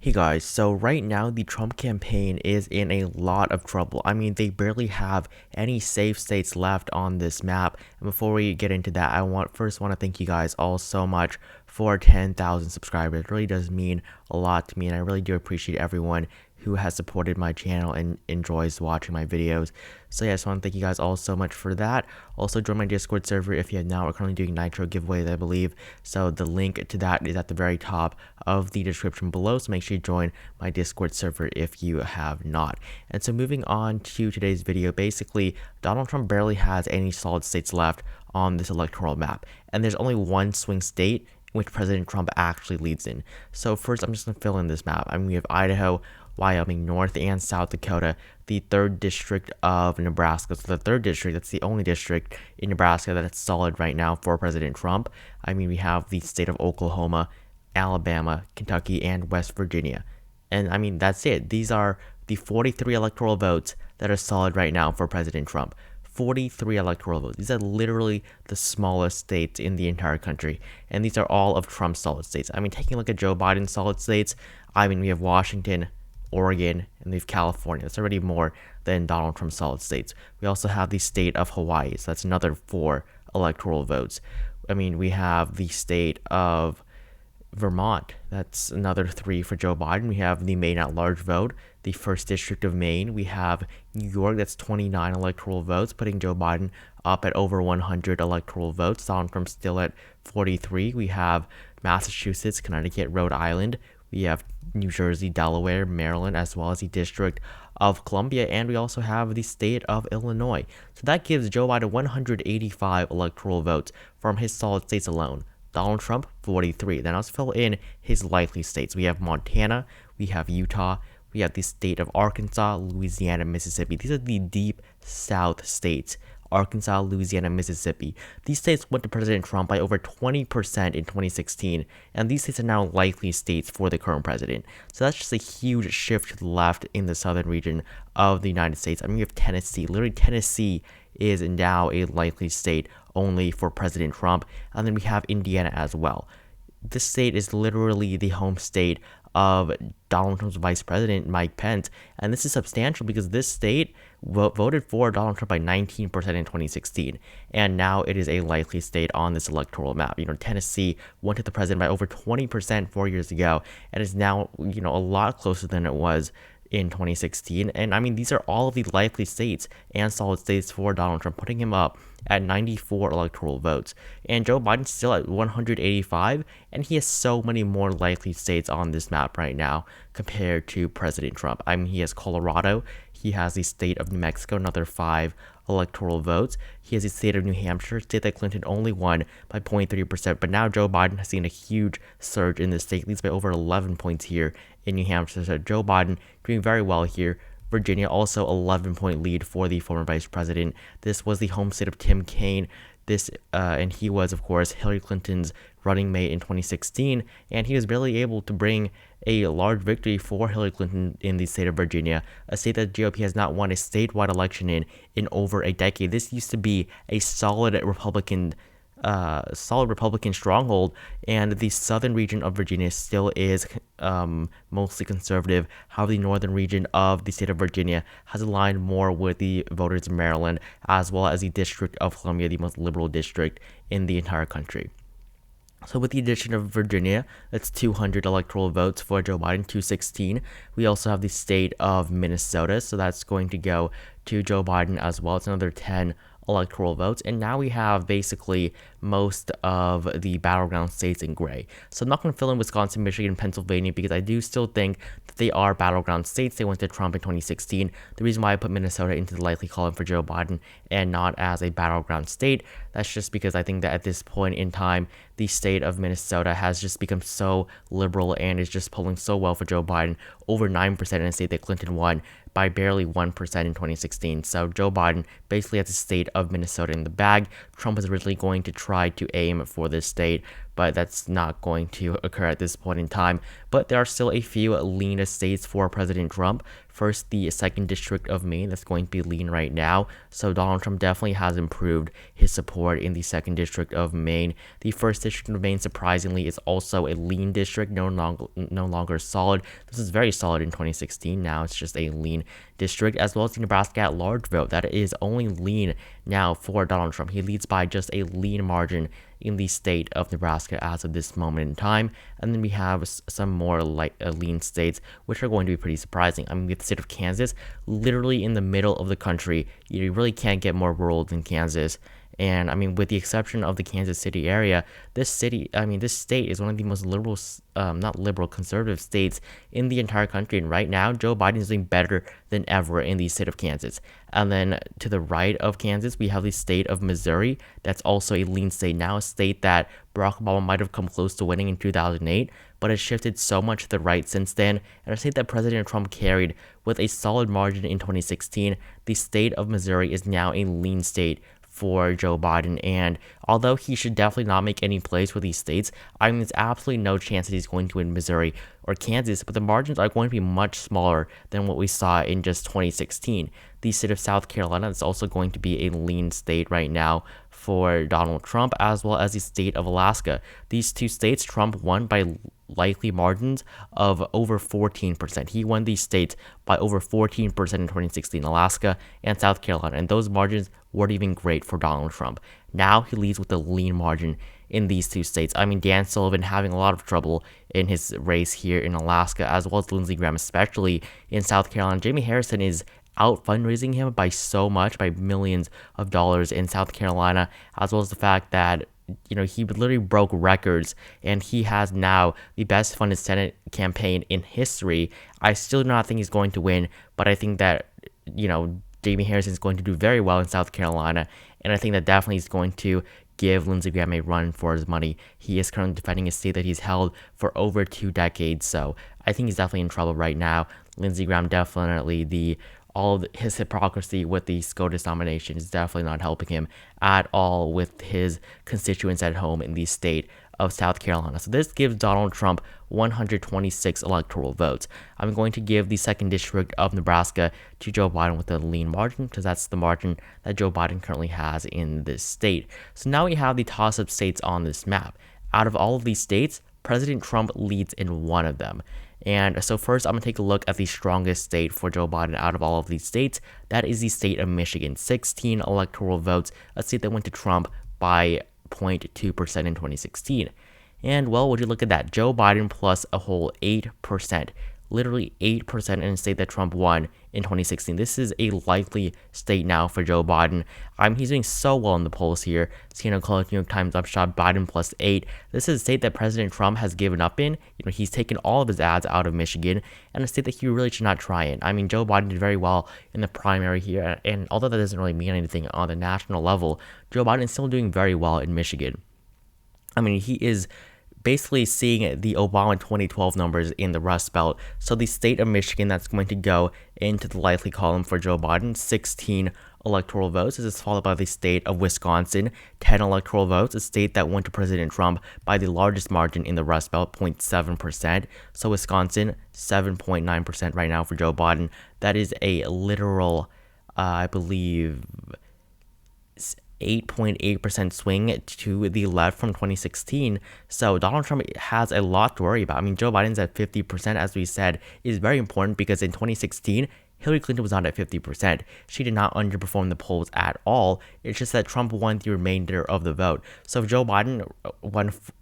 Hey guys, so right now the Trump campaign is in a lot of trouble. I mean, they barely have any safe states left on this map. And before we get into that, I first want to thank you guys all so much for 10,000 subscribers. It really does mean a lot to me, and I really do appreciate everyone who has supported my channel and enjoys watching my videos. So yeah, I just want to thank you guys all so much for that. Also, join my Discord server if you have not. We're currently doing Nitro giveaways, I believe. So the link to that is at the very top of the description below. So make sure you join my Discord server if you have not. And so moving on to today's video, basically, Donald Trump barely has any solid states left on this electoral map. And there's only one swing state which President Trump actually leads in. So first, I'm just going to fill in this map. I mean, we have Idaho, Wyoming, North and South Dakota, the 3rd district of Nebraska. So the 3rd district, that's the only district in Nebraska that's solid right now for President Trump. I mean, we have the state of Oklahoma, Alabama, Kentucky, and West Virginia. And I mean, that's it. These are the 43 electoral votes that are solid right now for President Trump. 43 electoral votes. These are literally the smallest states in the entire country. And these are all of Trump's solid states. I mean, taking a look at Joe Biden's solid states, I mean, we have Washington, Oregon, and we have California. That's already more than Donald Trump's solid states. We also have the state of Hawaii. So that's another 4 electoral votes. I mean, we have the state of Vermont. That's another 3 for Joe Biden. We have the Maine at-large vote, the 1st district of Maine. We have New York. That's 29 electoral votes, putting Joe Biden up at over 100 electoral votes. Donald Trump still at 43. We have Massachusetts, Connecticut, Rhode Island. We have New Jersey, Delaware, Maryland, as well as the District of Columbia, and we also have the state of Illinois. So that gives Joe Biden 185 electoral votes from his solid states alone. Donald Trump, 43. Then let's fill in his likely states. We have Montana, we have Utah, we have the state of Arkansas, Louisiana, Mississippi. These are the deep South states. Arkansas, Louisiana, Mississippi. These states went to President Trump by over 20% in 2016, and these states are now likely states for the current president. So that's just a huge shift to the left in the southern region of the United States. I mean, we have Tennessee. Literally, Tennessee is now a likely state only for President Trump, and then we have Indiana as well. This state is literally the home state of Donald Trump's vice president, Mike Pence. And this is substantial because this state voted for Donald Trump by 19% in 2016. And now it is a likely state on this electoral map. You know, Tennessee went to the president by over 20% 4 years ago and is now, a lot closer than it was in 2016. And I mean, these are all of the likely states and solid states for Donald Trump, putting him up at 94 electoral votes. And Joe Biden's still at 185, and he has so many more likely states on this map right now compared to President Trump. I mean, he has Colorado, he has the state of New Mexico, another 5 electoral votes. He has the state of New Hampshire, state that Clinton only won by 0.3%, but now Joe Biden has seen a huge surge in the state, leads by over 11 points here in New Hampshire. So Joe Biden doing very well here. Virginia also 11-point lead for the former vice president. This was the home state of Tim Kaine. And he was, of course, Hillary Clinton's running mate in 2016, and he was barely able to bring a large victory for Hillary Clinton in the state of Virginia, a state that GOP has not won a statewide election in over a decade. This used to be a solid Republican stronghold, and the southern region of Virginia still is mostly conservative. However, the northern region of the state of Virginia has aligned more with the voters in Maryland, as well as the District of Columbia, the most liberal district in the entire country. So with the addition of Virginia, that's 200 electoral votes for Joe Biden, 216. We also have the state of Minnesota, so that's going to go to Joe Biden as well. It's another 10 electoral votes, and now we have basically most of the battleground states in gray. So I'm not going to fill in Wisconsin, Michigan, and Pennsylvania because I do still think that they are battleground states. They went to Trump in 2016. The reason why I put Minnesota into the likely column for Joe Biden and not as a battleground state, that's just because I think that at this point in time, the state of Minnesota has just become so liberal and is just polling so well for Joe Biden, over 9% in a state that Clinton won by barely 1% in 2016. So Joe Biden basically has the state of Minnesota in the bag. Trump is originally going to try to aim for this state, but that's not going to occur at this point in time. But there are still a few lean states for President Trump. First, the 2nd District of Maine, that's going to be lean right now. So Donald Trump definitely has improved his support in the 2nd District of Maine. The 1st District of Maine, surprisingly, is also a lean district, no longer solid. This is very solid in 2016. Now it's just a lean district, as well as the Nebraska at-large vote. That is only lean now for Donald Trump. He leads by just a lean margin in the state of Nebraska as of this moment in time. And then we have some more lean states, which are going to be pretty surprising. I mean, with the state of Kansas, literally in the middle of the country, you really can't get more rural than Kansas. And I mean, with the exception of the Kansas City area, this state is one of the most liberal, conservative states in the entire country. And right now, Joe Biden is doing better than ever in the state of Kansas. And then to the right of Kansas, we have the state of Missouri. That's also a lean state now, a state that Barack Obama might have come close to winning in 2008, but has shifted so much to the right since then. And a state that President Trump carried with a solid margin in 2016, the state of Missouri is now a lean state for Joe Biden. And although he should definitely not make any plays for these states, I mean, there's absolutely no chance that he's going to win Missouri or Kansas, but the margins are going to be much smaller than what we saw in just 2016. The state of South Carolina is also going to be a lean state right now for Donald Trump, as well as the state of Alaska. These two states, Trump won by likely margins of over 14%. He won these states by over 14% in 2016, Alaska and South Carolina, and those margins weren't even great for Donald Trump. Now he leads with a lean margin in these two states. I mean, Dan Sullivan having a lot of trouble in his race here in Alaska, as well as Lindsey Graham, especially in South Carolina. Jamie Harrison is out fundraising him by so much, by millions of dollars in South Carolina, as well as the fact that he literally broke records, and he has now the best funded Senate campaign in history. I still do not think he's going to win, but I think that, Jamie Harrison is going to do very well in South Carolina, and I think that definitely is going to give Lindsey Graham a run for his money. He is currently defending a state that he's held for over 2 decades, so I think he's definitely in trouble right now. Lindsey Graham definitely, all of his hypocrisy with the SCOTUS nomination is definitely not helping him at all with his constituents at home in the state of South Carolina. So this gives Donald Trump 126 electoral votes. I'm going to give the 2nd District of Nebraska to Joe Biden with a lean margin, because that's the margin that Joe Biden currently has in this state. So now we have the toss-up states on this map. Out of all of these states, President Trump leads in one of them. And so first, I'm going to take a look at the strongest state for Joe Biden out of all of these states. That is the state of Michigan. 16 electoral votes, a state that went to Trump by 0.2% in 2016. And, well, would you look at that? Joe Biden plus a whole 8%. Literally 8% in a state that Trump won in 2016. This is a likely state now for Joe Biden. He's doing so well in the polls here. CNN called New York Times upshot Biden plus 8. This is a state that President Trump has given up in. He's taken all of his ads out of Michigan, and a state that he really should not try in. I mean, Joe Biden did very well in the primary here, and although that doesn't really mean anything on the national level, Joe Biden is still doing very well in Michigan. I mean, he is basically seeing the Obama 2012 numbers in the Rust Belt. So the state of Michigan, that's going to go into the likely column for Joe Biden, 16 electoral votes. This is followed by the state of Wisconsin, 10 electoral votes, a state that went to President Trump by the largest margin in the Rust Belt, 0.7%. So Wisconsin, 7.9% right now for Joe Biden. That is a literal, I believe, 8.8% swing to the left from 2016. So Donald Trump has a lot to worry about. I mean, Joe Biden's at 50%, as we said, is very important because in 2016, Hillary Clinton was not at 50%. She did not underperform the polls at all. It's just that Trump won the remainder of the vote. So if Joe Biden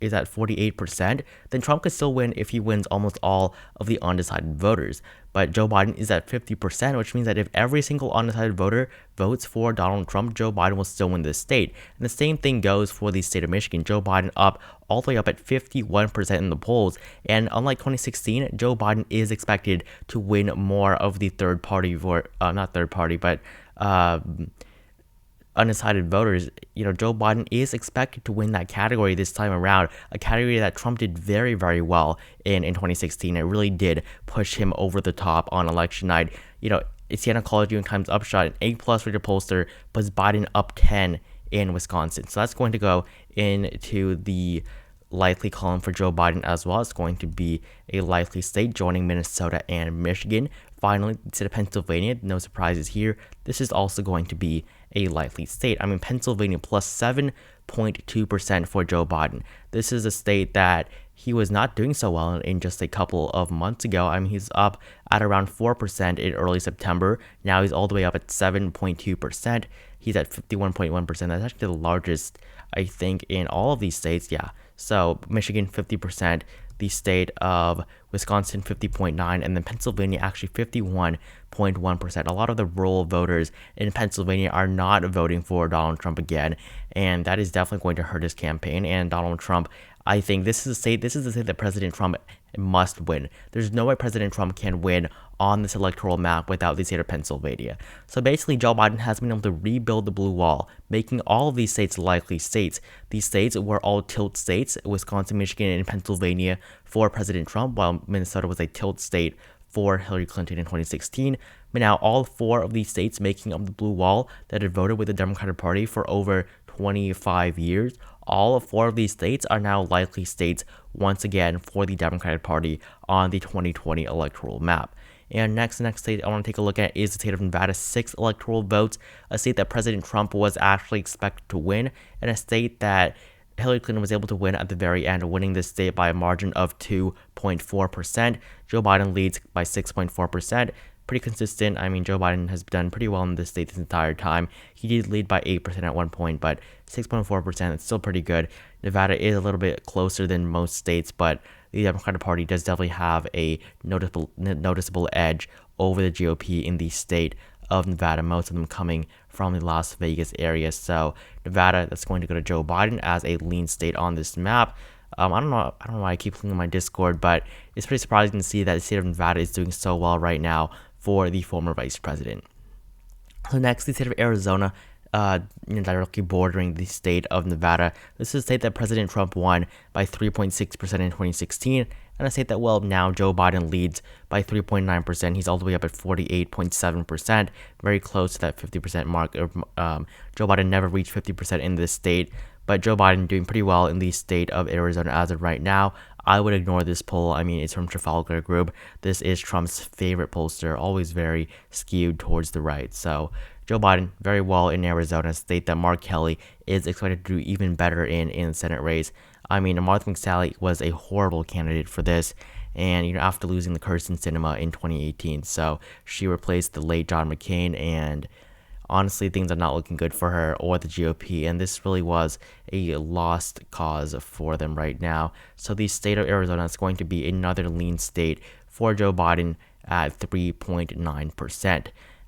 is at 48%, then Trump could still win if he wins almost all of the undecided voters. But Joe Biden is at 50%, which means that if every single undecided voter votes for Donald Trump, Joe Biden will still win this state. And the same thing goes for the state of Michigan. Joe Biden all the way up at 51% in the polls. And unlike 2016, Joe Biden is expected to win more of the undecided voters. Joe Biden is expected to win that category this time around, a category that Trump did very, very well in 2016. It really did push him over the top on election night. Siena College New York Times upshot, an A+ rated pollster puts Biden up 10 in Wisconsin. So that's going to go into the likely calling for Joe Biden as well. It's going to be a likely state, joining Minnesota and Michigan. Finally, instead of Pennsylvania, no surprises here, this is also going to be a likely state. I mean, Pennsylvania plus 7.2% for Joe Biden. This is a state that he was not doing so well in just a couple of months ago. I mean, he's up at around 4% in early September. Now he's all the way up at 7.2%. He's at 51.1%. That's actually the largest, I think, in all of these states. Yeah. So Michigan, 50%. The state of Wisconsin, 50.9%, and then Pennsylvania actually 51.1%. A lot of the rural voters in Pennsylvania are not voting for Donald Trump again, and that is definitely going to hurt his campaign. And Donald Trump, I think this is the state that President Trump must win. There's no way President Trump can win on this electoral map without the state of Pennsylvania. So basically, Joe Biden has been able to rebuild the blue wall, making all of these states likely states. These states were all tilt states, Wisconsin, Michigan, and Pennsylvania for President Trump, while Minnesota was a tilt state for Hillary Clinton in 2016. But now all 4 of these states making up the blue wall that had voted with the Democratic Party for over 25 years, all 4 of these states are now likely states once again for the Democratic Party on the 2020 electoral map. And next state I want to take a look at is the state of Nevada, 6 electoral votes, a state that President Trump was actually expected to win, and a state that Hillary Clinton was able to win at the very end, winning this state by a margin of 2.4%. Joe Biden leads by 6.4%. Pretty consistent. I mean, Joe Biden has done pretty well in this state this entire time. He did lead by 8% at one point, but 6.4%, it's still pretty good. Nevada is a little bit closer than most states, but the Democratic Party does definitely have a noticeable edge over the GOP in the state of Nevada, most of them coming from the Las Vegas area. So Nevada, that's going to go to Joe Biden as a lean state on this map. I don't know why I keep clicking on my Discord, but it's pretty surprising to see that the state of Nevada is doing so well right now for the former vice president. So next, the state of Arizona, directly bordering the state of Nevada. This is a state that President Trump won by 3.6% in 2016, and a state that, well, now Joe Biden leads by 3.9%. He's all the way up at 48.7%, very close to that 50% mark. Joe Biden never reached 50% in this state, but Joe Biden doing pretty well in the state of Arizona as of right now. I would ignore this poll. I mean, it's from Trafalgar Group. This is Trump's favorite pollster, always very skewed towards the right. So Joe Biden very well in Arizona, a state that Mark Kelly is expected to do even better in the Senate race. I mean, Martha McSally was a horrible candidate for this, and after losing the Kirsten Sinema in 2018, so she replaced the late John McCain, and honestly, things are not looking good for her or the GOP, and this really was a lost cause for them right now. So the state of Arizona is going to be another lean state for Joe Biden at 3.9%.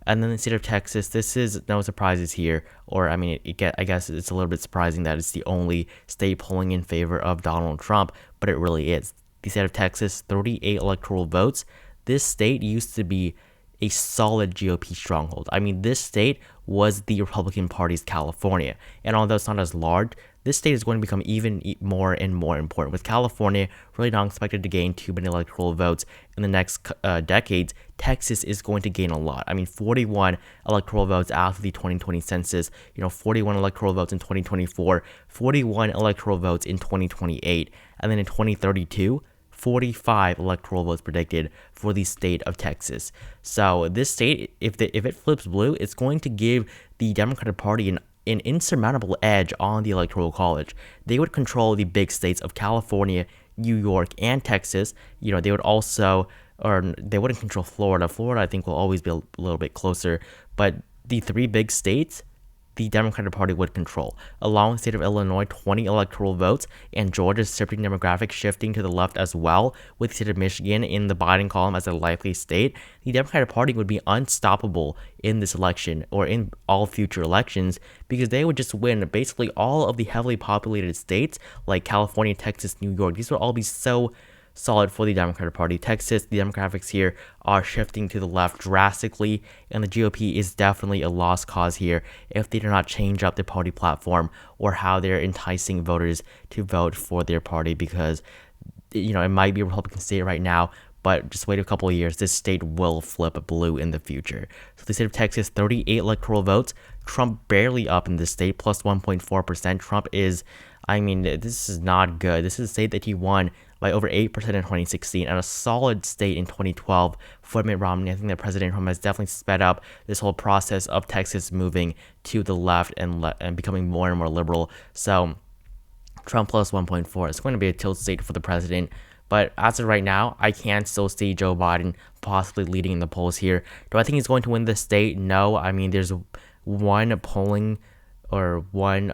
And then the state of Texas, this is no surprises here, or I mean, I guess it's a little bit surprising that it's the only state polling in favor of Donald Trump, but it really is. The state of Texas, 38 electoral votes. This state used to be a solid GOP stronghold. I mean, this state was the Republican Party's California, and although it's not as large, this state is going to become even more and more important, with California really not expected to gain too many electoral votes in the next decades. Texas is going to gain a lot. I mean, 41 electoral votes after the 2020 census, 41 electoral votes in 2024, 41 electoral votes in 2028, and then in 2032, 45 electoral votes predicted for the state of Texas. So this state, if it flips blue, it's going to give the Democratic Party an insurmountable edge on the Electoral College. They would control the big states of California, New York, and Texas. They would also, or they wouldn't control Florida. Florida, I think, will always be a little bit closer, but the 3 big states, the Democratic Party would control. Along with the state of Illinois, 20 electoral votes, and Georgia's shifting demographic shifting to the left as well, with the state of Michigan in the Biden column as a likely state, the Democratic Party would be unstoppable in this election, or in all future elections, because they would just win basically all of the heavily populated states like California, Texas, New York. These would all be so solid for the Democratic Party. Texas, the demographics here are shifting to the left drastically, and the GOP is definitely a lost cause here if they do not change up their party platform or how they're enticing voters to vote for their party, because it might be a Republican state right now, but just wait a couple of years, this state will flip blue in the future. So the state of Texas, 38 electoral votes. Trump barely up in this state, plus 1.4%. Trump is, I mean, this is not good. This is a state that he won by over 8% in 2016 and a solid state in 2012 for Mitt Romney. I think that President Trump has definitely sped up this whole process of Texas moving to the left and becoming more and more liberal. So Trump plus 1.4 is going to be a tilt state for the president. But as of right now, I can still see Joe Biden possibly leading in the polls here. Do I think he's going to win the state? No. I mean, there's one polling or one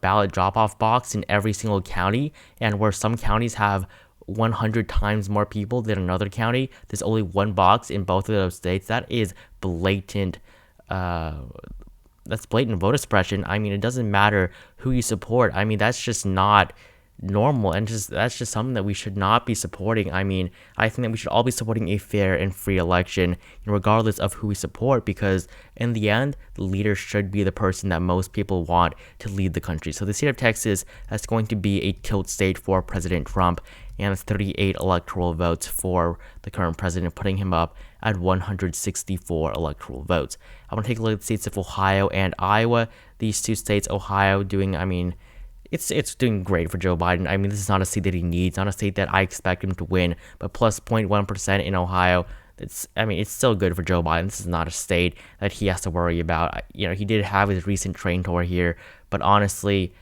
ballot drop-off box in every single county, and where some counties have 100 times more people than another county, there's only one box in both of those states. That is blatant. That's blatant voter suppression. I mean, it doesn't matter who you support. I mean, that's just not normal, and that's just something that we should not be supporting. I mean, I think that we should all be supporting a fair and free election, regardless of who we support, because in the end, the leader should be the person that most people want to lead the country. So the state of Texas, that's going to be a tilt state for President Trump, and it's 38 electoral votes for the current president, putting him up at 164 electoral votes. I want to take a look at the states of Ohio and Iowa. These two states, Ohio doing, I mean, it's doing great for Joe Biden. I mean, this is not a state that he needs, not a state that I expect him to win, but plus 0.1% in Ohio. It's still good for Joe Biden. This is not a state that he has to worry about. He did have his recent train tour here, but honestly,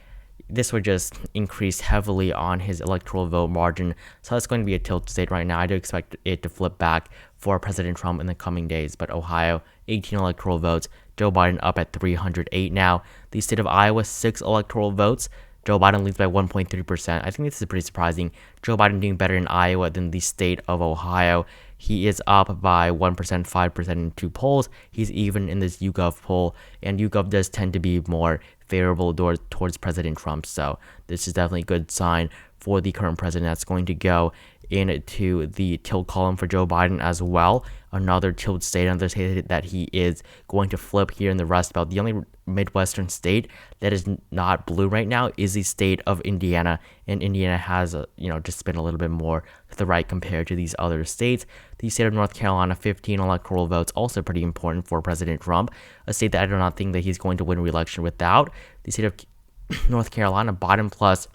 this would just increase heavily on his electoral vote margin. So that's going to be a tilt state right now. I do expect it to flip back for President Trump in the coming days. But Ohio, 18 electoral votes. Joe Biden up at 308 now. The state of Iowa, 6 electoral votes. Joe Biden leads by 1.3%. I think this is pretty surprising. Joe Biden doing better in Iowa than the state of Ohio. He is up by 1%, 5% in 2 polls. He's even in this YouGov poll, and YouGov does tend to be more favorable towards President Trump. So this is definitely a good sign for the current president. That's going to go into the tilt column for Joe Biden as well. Another tilt state, another state that he is going to flip here in the Rust Belt. The only Midwestern state that is not blue right now is the state of Indiana, and Indiana has just been a little bit more to the right compared to these other states. The state of North Carolina, 15 electoral votes, also pretty important for President Trump, a state that I do not think that he's going to win re-election without. The state of North Carolina, Biden plus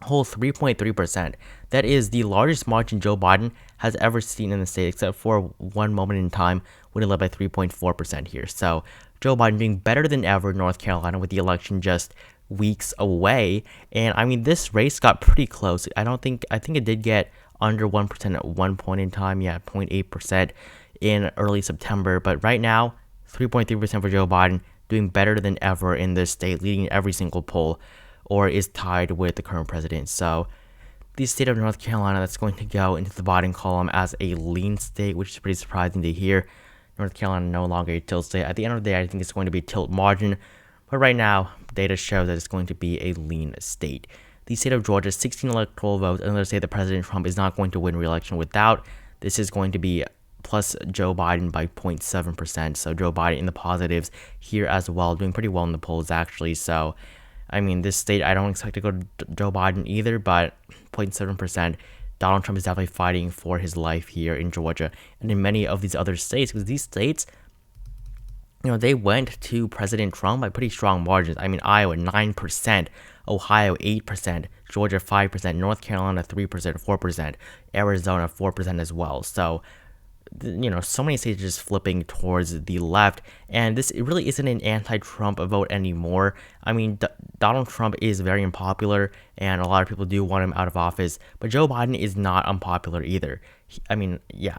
whole 3.3%. That is the largest margin Joe Biden has ever seen in the state, except for one moment in time when he led by 3.4% here. So Joe Biden doing better than ever in North Carolina with the election just weeks away. And I mean, this race got pretty close. I think it did get under 1% at one point in time. Yeah, 0.8% in early September. But right now, 3.3% for Joe Biden, doing better than ever in this state, leading every single poll, or is tied with the current president. So the state of North Carolina, that's going to go into the bottom column as a lean state, which is pretty surprising to hear. North Carolina no longer a tilt state. At the end of the day, I think it's going to be a tilt margin, but right now, data shows that it's going to be a lean state. The state of Georgia, 16 electoral votes, another state that President Trump is not going to win re-election without. This is going to be plus Joe Biden by 0.7%. So Joe Biden in the positives here as well, doing pretty well in the polls actually. So I mean, this state, I don't expect to go to Joe Biden either, but 0.7%. Donald Trump is definitely fighting for his life here in Georgia and in many of these other states, because these states, they went to President Trump by pretty strong margins. I mean, Iowa, 9%, Ohio, 8%, Georgia, 5%, North Carolina, 3%, 4%, Arizona, 4% as well. So so many states are just flipping towards the left, and it really isn't an anti-Trump vote anymore. I mean, Donald Trump is very unpopular, and a lot of people do want him out of office, but Joe Biden is not unpopular either.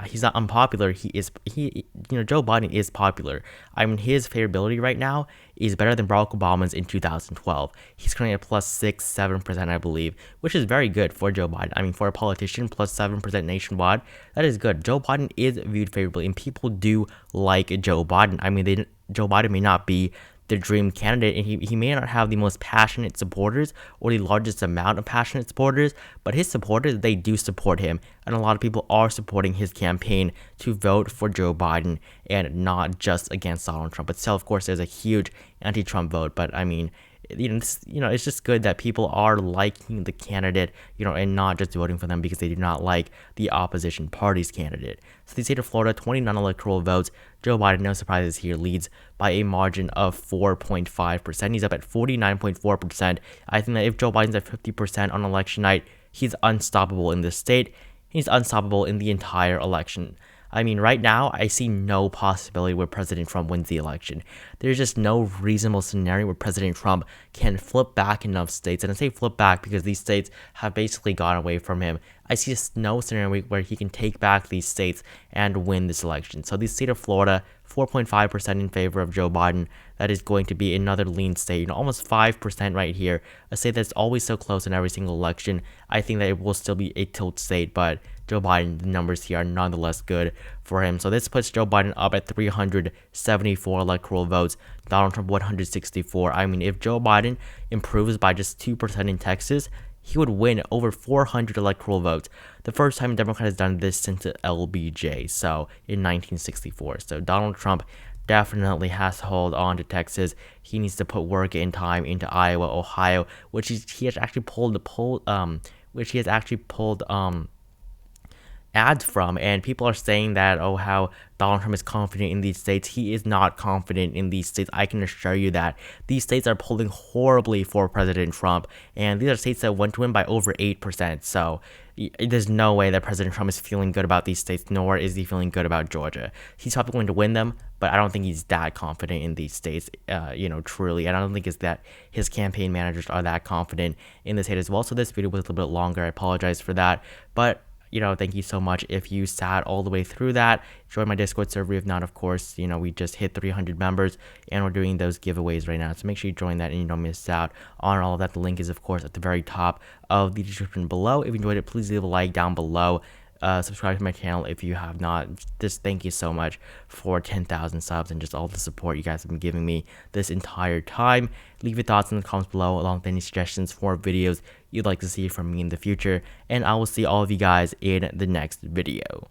He's not unpopular. Joe Biden is popular. I mean, his favorability right now is better than Barack Obama's in 2012. He's currently at plus 6, 7%, I believe, which is very good for Joe Biden. I mean, for a politician, plus 7% nationwide, that is good. Joe Biden is viewed favorably, and people do like Joe Biden. I mean, Joe Biden may not be the dream candidate, and he may not have the most passionate supporters or the largest amount of passionate supporters, but his supporters, they do support him, and a lot of people are supporting his campaign to vote for Joe Biden and not just against Donald Trump. But still, of course, there's a huge anti-Trump vote, but I mean, it's just good that people are liking the candidate, and not just voting for them because they do not like the opposition party's candidate. So the state of Florida, 29 electoral votes. Joe Biden, no surprises here, leads by a margin of 4.5%. He's up at 49.4%. I think that if Joe Biden's at 50% on election night, he's unstoppable in this state. He's unstoppable in the entire election. I mean, right now, I see no possibility where President Trump wins the election. There's just no reasonable scenario where President Trump can flip back enough states. And I say flip back because these states have basically gone away from him. I see just no scenario where he can take back these states and win this election. So the state of Florida, 4.5% in favor of Joe Biden. That is going to be another lean state, almost 5% right here. A state that's always so close in every single election. I think that it will still be a tilt state, but Joe Biden, the numbers here are nonetheless good for him. So this puts Joe Biden up at 374 electoral votes, Donald Trump 164. I mean, if Joe Biden improves by just 2% in Texas, he would win over 400 electoral votes. The first time a Democrat has done this since the LBJ, so in 1964. So Donald Trump definitely has to hold on to Texas. He needs to put work and time into Iowa, Ohio, which he has actually pulled ads from, and people are saying that, how Donald Trump is confident in these states. He is not confident in these states. I can assure you that these states are polling horribly for President Trump, and these are states that went to him by over 8%. So there's no way that President Trump is feeling good about these states, nor is he feeling good about Georgia. He's probably going to win them, but I don't think he's that confident in these states, truly. And I don't think it's that his campaign managers are that confident in the state as well. So this video was a little bit longer. I apologize for that, but thank you so much if you sat all the way through that. Join my Discord server. If not, of course, we just hit 300 members and we're doing those giveaways right now. So make sure you join that and you don't miss out on all of that. The link is, of course, at the very top of the description below. If you enjoyed it, please leave a like down below. Subscribe to my channel if you have not. Just thank you so much for 10,000 subs and just all the support you guys have been giving me this entire time. Leave your thoughts in the comments below along with any suggestions for videos you'd like to see from me in the future, and I will see all of you guys in the next video.